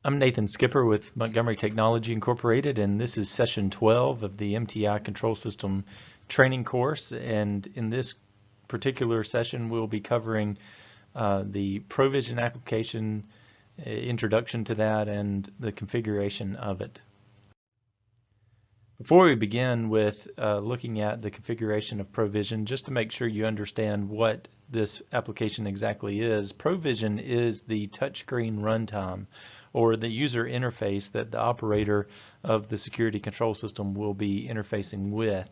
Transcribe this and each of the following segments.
I'm Nathan Skipper with Montgomery Technology Incorporated, and this is session 12 of the MTI Control System training course. And in this particular session, we'll be covering the ProVision application, introduction to that, and the configuration of it. Before we begin with looking at the configuration of ProVision, just to make sure you understand what this application exactly is, ProVision is the touchscreen runtime, or the user interface that the operator of the security control system will be interfacing with.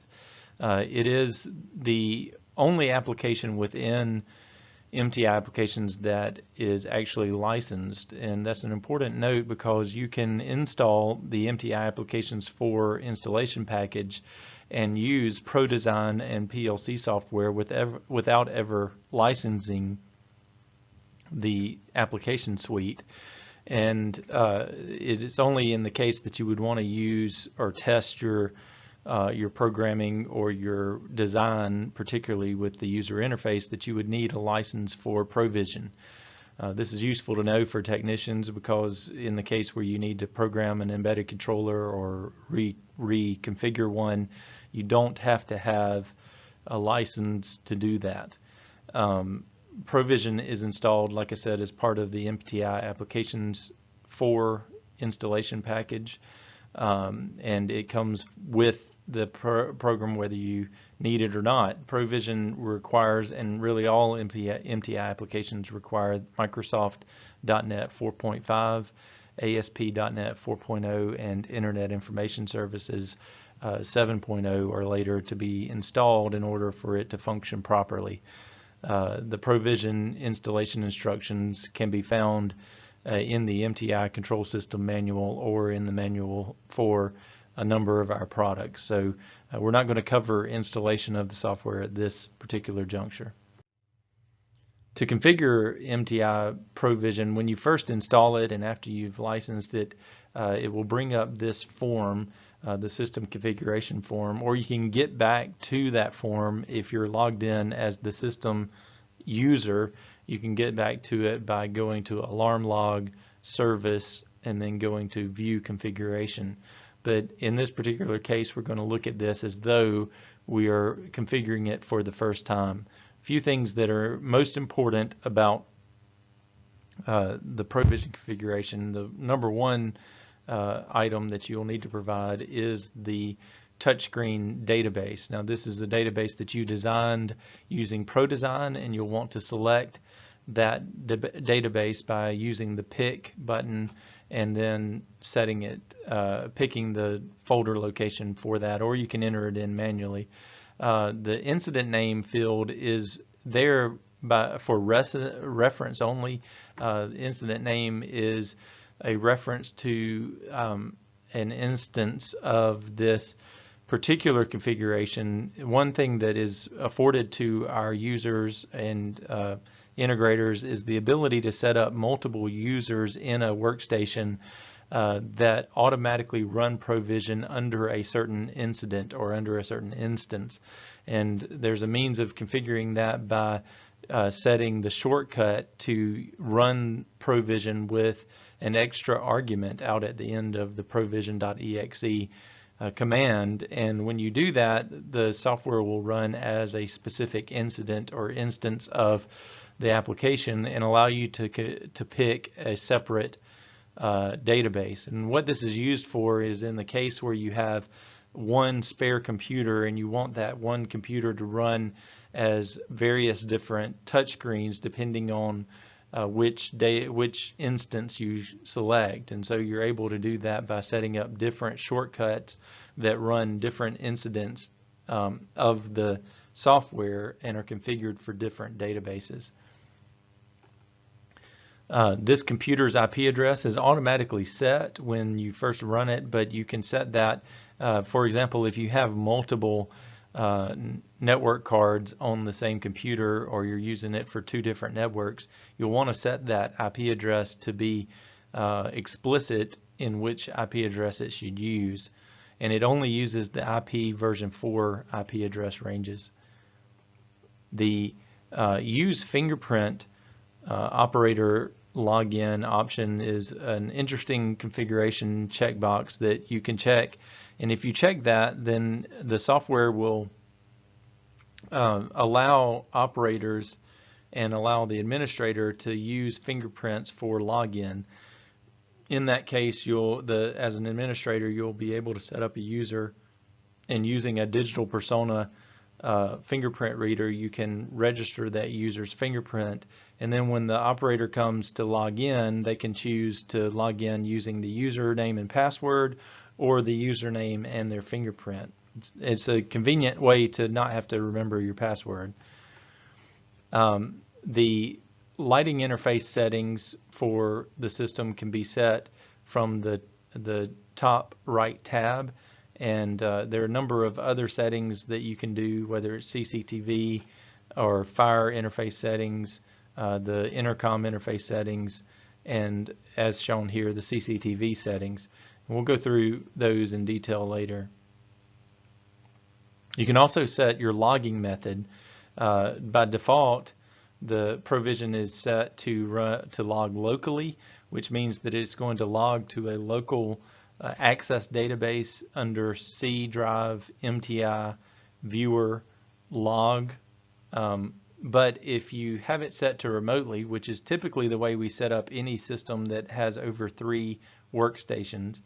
It is the only application within MTI applications that is actually licensed, and that's an important note because you can install the MTI applications for installation package and use ProDesign and PLC software without ever licensing the application suite. And it is only in the case that you would want to use or test your programming or your design, particularly with the user interface, that you would need a license for ProVision. This is useful to know for technicians because in the case where you need to program an embedded controller or reconfigure one, you don't have to have a license to do that. ProVision is installed, like I said, as part of the MTI applications for installation package, and it comes with the program whether you need it or not. ProVision requires, and really all MTI applications require, Microsoft.NET 4.5, ASP.NET 4.0, and Internet Information Services 7.0 or later to be installed in order for it to function properly. The ProVision installation instructions can be found in the MTI control system manual or in the manual for a number of our products. So we're not going to cover installation of the software at this particular juncture. To configure MTI ProVision, when you first install it and after you've licensed it, it will bring up this form, the system configuration form, or you can get back to that form if you're logged in as the system user. You can get back to it by going to Alarm Log, Service, and then going to View Configuration. But in this particular case, we're going to look at this as though we are configuring it for the first time. A few things that are most important about the ProVision configuration. The number one item that you'll need to provide is the touchscreen database. Now this is a database that you designed using ProDesign, and you'll want to select that database by using the pick button and then setting it, picking the folder location for that, or you can enter it in manually. The incident name field is there for reference only. The incident name is a reference to an instance of this particular configuration. One thing that is afforded to our users and integrators is the ability to set up multiple users in a workstation that automatically run ProVision under a certain incident or under a certain instance. And there's a means of configuring that by setting the shortcut to run ProVision with an extra argument out at the end of the provision.exe command, and when you do that, the software will run as a specific incident or instance of the application and allow you to pick a separate database. And what this is used for is in the case where you have one spare computer and you want that one computer to run as various different touchscreens depending on which instance you select. And so you're able to do that by setting up different shortcuts that run different incidents of the software and are configured for different databases. This computer's IP address is automatically set when you first run it, but you can set that, for example, if you have multiple network cards on the same computer, or you're using it for two different networks, you'll want to set that IP address to be explicit in which IP address it should use, and it only uses the IP version 4 IP address ranges. The use fingerprint operator login option is an interesting configuration checkbox that you can check, and if you check that, then the software will allow operators and allow the administrator to use fingerprints for login. In that case, as an administrator, you'll be able to set up a user, and using a digital persona fingerprint reader, you can register that user's fingerprint, and then when the operator comes to log in, they can choose to log in using the username and password or the username and their fingerprint. It's a convenient way to not have to remember your password. The lighting interface settings for the system can be set from the top right tab, and there are a number of other settings that you can do, whether it's CCTV or fire interface settings, the intercom interface settings, and as shown here, the CCTV settings. And we'll go through those in detail later. You can also set your logging method. By default, the ProVision is set to log locally, which means that it's going to log to a local access database under C drive, MTI, viewer, log. But if you have it set to remotely, which is typically the way we set up any system that has over 3 workstations,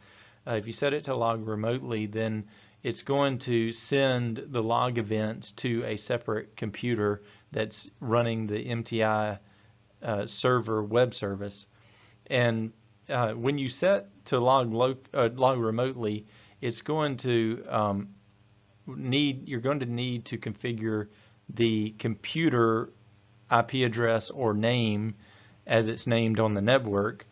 if you set it to log remotely, then it's going to send the log events to a separate computer that's running the MTI server web service. And when you set to log remotely, it's going to you're going to need to configure the computer IP address or name as it's named on the network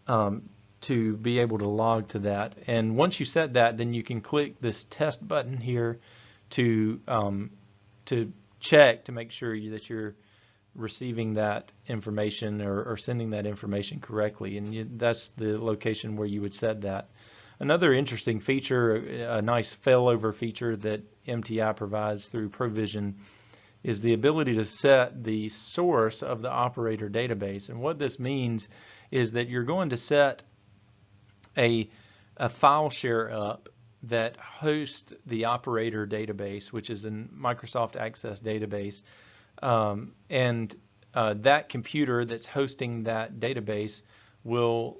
to be able to log to that. And once you set that, then you can click this test button here to check to make sure that you're receiving that information or sending that information correctly, and that's the location where you would set that. Another interesting feature, a nice failover feature that MTI provides through ProVision, is the ability to set the source of the operator database. And what this means is that you're going to set a file share up that hosts the operator database, which is a Microsoft Access database, and that computer that's hosting that database will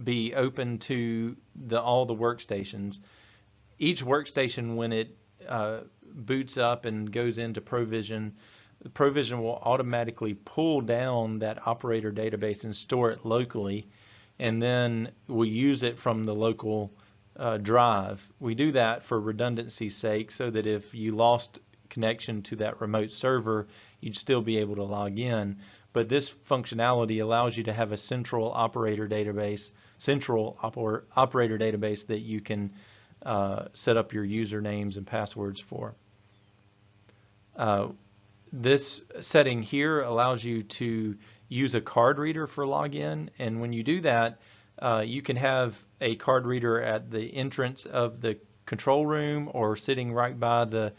be open to all the workstations. Each workstation, when it boots up and goes into ProVision, ProVision will automatically pull down that operator database and store it locally, and then we'll use it from the local drive. We do that for redundancy's sake, so that if you lost connection to that remote server, you'd still be able to log in. But this functionality allows you to have a central operator database that you can set up your usernames and passwords for. This setting here allows you to use a card reader for login, and when you do that, you can have a card reader at the entrance of the control room or sitting right by the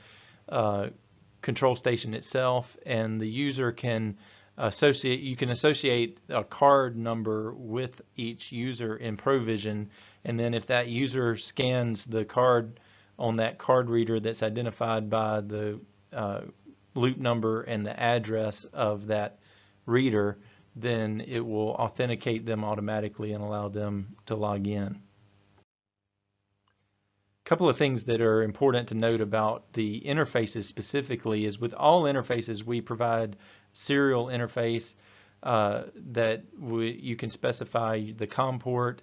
control station itself, and the user can associate a card number with each user in ProVision, and then if that user scans the card on that card reader that's identified by the loop number and the address of that reader, then it will authenticate them automatically and allow them to log in. A couple of things that are important to note about the interfaces specifically is with all interfaces we provide serial interface that you can specify the COM port,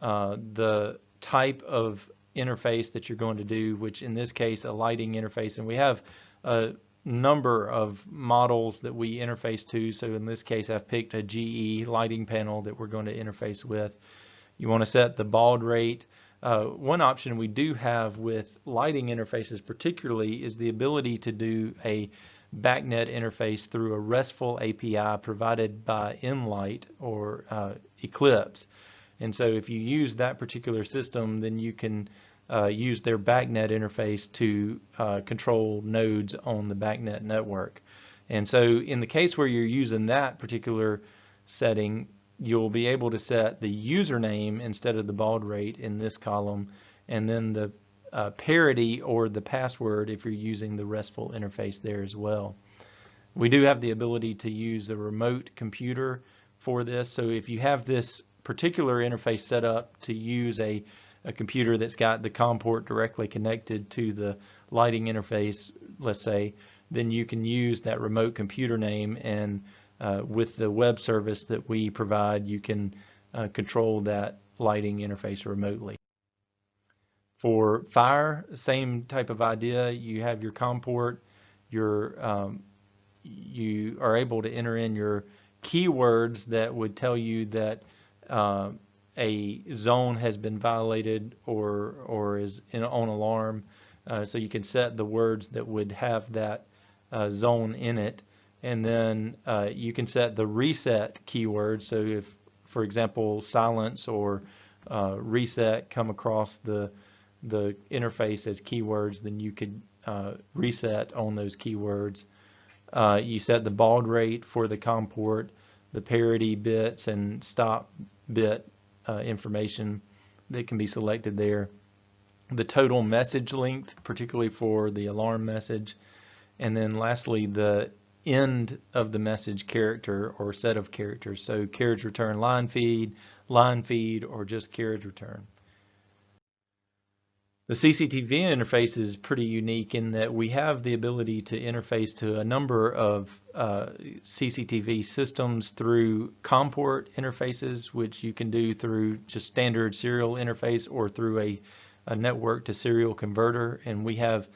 the type of interface that you're going to do, which in this case a lighting interface, and we have a number of models that we interface to. So in this case I've picked a GE lighting panel that we're going to interface with. You want to set the baud rate. One option we do have with lighting interfaces particularly is the ability to do a backnet interface through a RESTful API provided by Enlight or Eclipse. And so if you use that particular system, then you can use their backnet interface to control nodes on the backnet network. And so in the case where you're using that particular setting, you'll be able to set the username instead of the baud rate in this column, and then the parity or the password if you're using the RESTful interface there as well. We do have the ability to use a remote computer for this, so if you have this particular interface set up to use a computer that's got the COM port directly connected to the lighting interface, let's say, then you can use that remote computer name, and with the web service that we provide, you can control that lighting interface remotely. For fire, same type of idea. You have your COM port, you are able to enter in your keywords that would tell you that a zone has been violated or is on alarm. So you can set the words that would have that zone in it, and then you can set the reset keyword. So if, for example, silence or reset come across the interface as keywords, then you could reset on those keywords. You set the baud rate for the COM port, the parity bits and stop bit information that can be selected there, the total message length, particularly for the alarm message, and then lastly the end of the message character or set of characters, so carriage return line feed, or just carriage return. The CCTV interface is pretty unique in that we have the ability to interface to a number of CCTV systems through COM port interfaces, which you can do through just standard serial interface or through a network to serial converter, and we have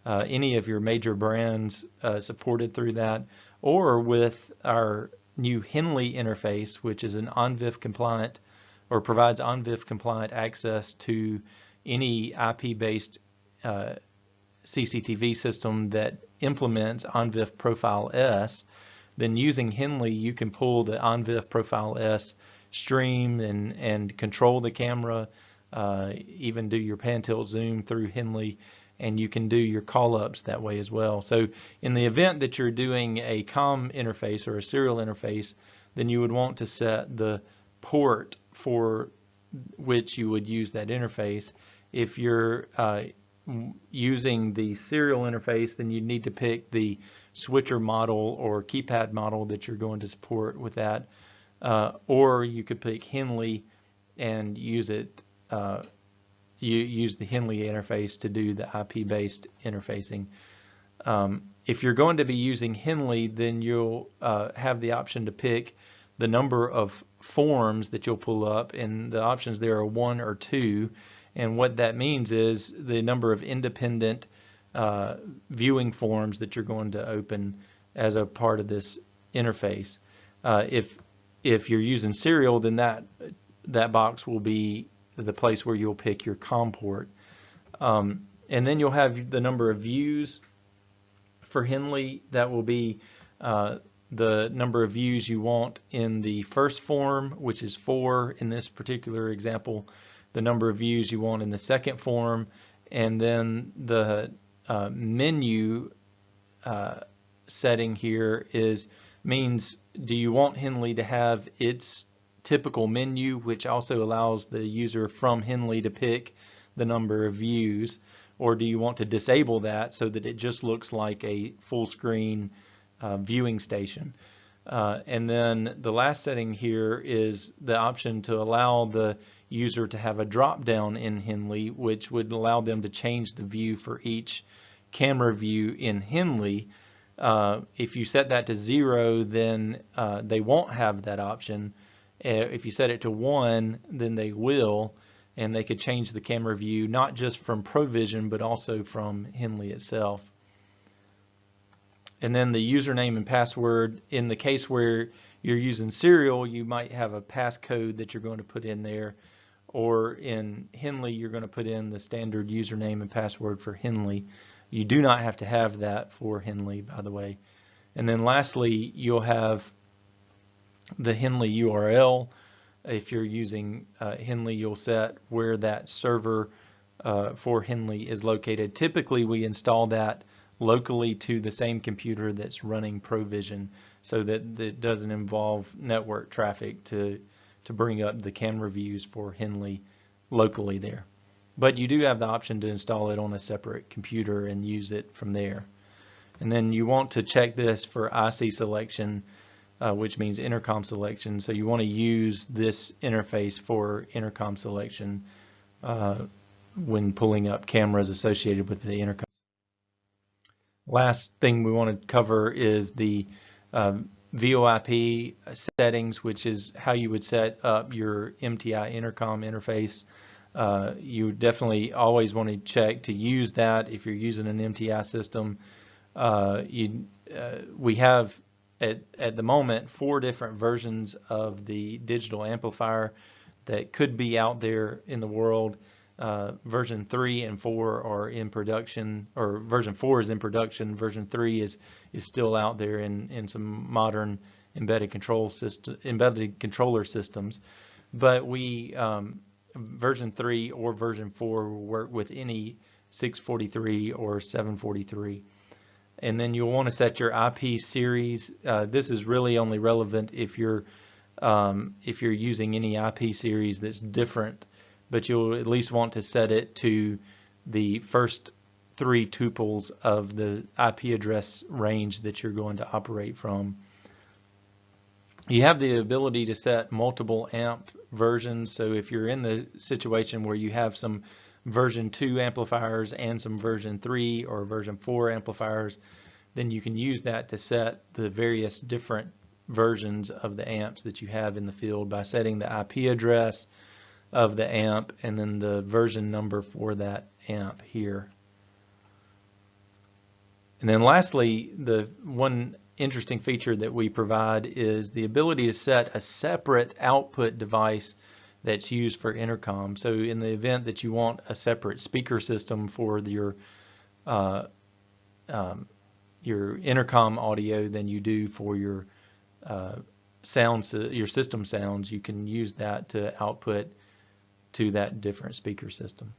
any of your major brands supported through that, or with our new Henley interface, which is an ONVIF compliant or provides ONVIF compliant access to any IP-based CCTV system that implements ONVIF Profile S. Then using Henley, you can pull the ONVIF Profile S stream and control the camera, even do your pan tilt zoom through Henley, and you can do your call-ups that way as well. So in the event that you're doing a COM interface or a serial interface, then you would want to set the port for which you would use that interface. If you're using the serial interface, then you need to pick the switcher model or keypad model that you're going to support with that, or you could pick Henley and use it. You use the Henley interface to do the IP-based interfacing. If you're going to be using Henley, then you'll have the option to pick the number of forms that you'll pull up, and the options there are 1 or 2. And what that means is the number of independent viewing forms that you're going to open as a part of this interface. If you're using serial, then that box will be the place where you'll pick your COM port. And then you'll have the number of views for Henley. That will be the number of views you want in the first form, which is 4 in this particular example, the number of views you want in the second form, and then the menu setting here means do you want Henley to have its typical menu, which also allows the user from Henley to pick the number of views, or do you want to disable that so that it just looks like a full screen viewing station? And then the last setting here is the option to allow the user to have a drop down in Henley, which would allow them to change the view for each camera view in Henley. If you set that to 0, then they won't have that option. If you set it to 1, then they will, and they could change the camera view not just from ProVision but also from Henley itself. And then the username and password, in the case where you're using serial, you might have a passcode that you're going to put in there, or in Henley you're going to put in the standard username and password for Henley. You do not have to have that for Henley, by the way. And then lastly, you'll have the Henley URL. If you're using Henley, you'll set where that server for Henley is located. Typically we install that locally to the same computer that's running ProVision, so that it doesn't involve network traffic to bring up the camera views for Henley locally there. But you do have the option to install it on a separate computer and use it from there. And then you want to check this for IC selection, which means intercom selection. So you want to use this interface for intercom selection when pulling up cameras associated with the intercom. Last thing we want to cover is the VOIP settings, which is how you would set up your MTI intercom interface. You definitely always want to check to use that if you're using an MTI system. We have at the moment 4 different versions of the digital amplifier that could be out there in the world. Version 3 and 4 are in production, or version 4 is in production. Version 3 is still out there in some modern embedded controller systems. But version 3 or version 4 will work with any 643 or 743. And then you'll want to set your IP series. This is really only relevant if you're using any IP series that's different, but you'll at least want to set it to the first 3 tuples of the IP address range that you're going to operate from. You have the ability to set multiple amp versions, so if you're in the situation where you have some version 2 amplifiers and some version 3 or version 4 amplifiers, then you can use that to set the various different versions of the amps that you have in the field by setting the IP address of the amp and then the version number for that amp here. And then lastly, the one interesting feature that we provide is the ability to set a separate output device that's used for intercom. So in the event that you want a separate speaker system for your intercom audio than you do for your your system sounds, you can use that to output to that different speaker system.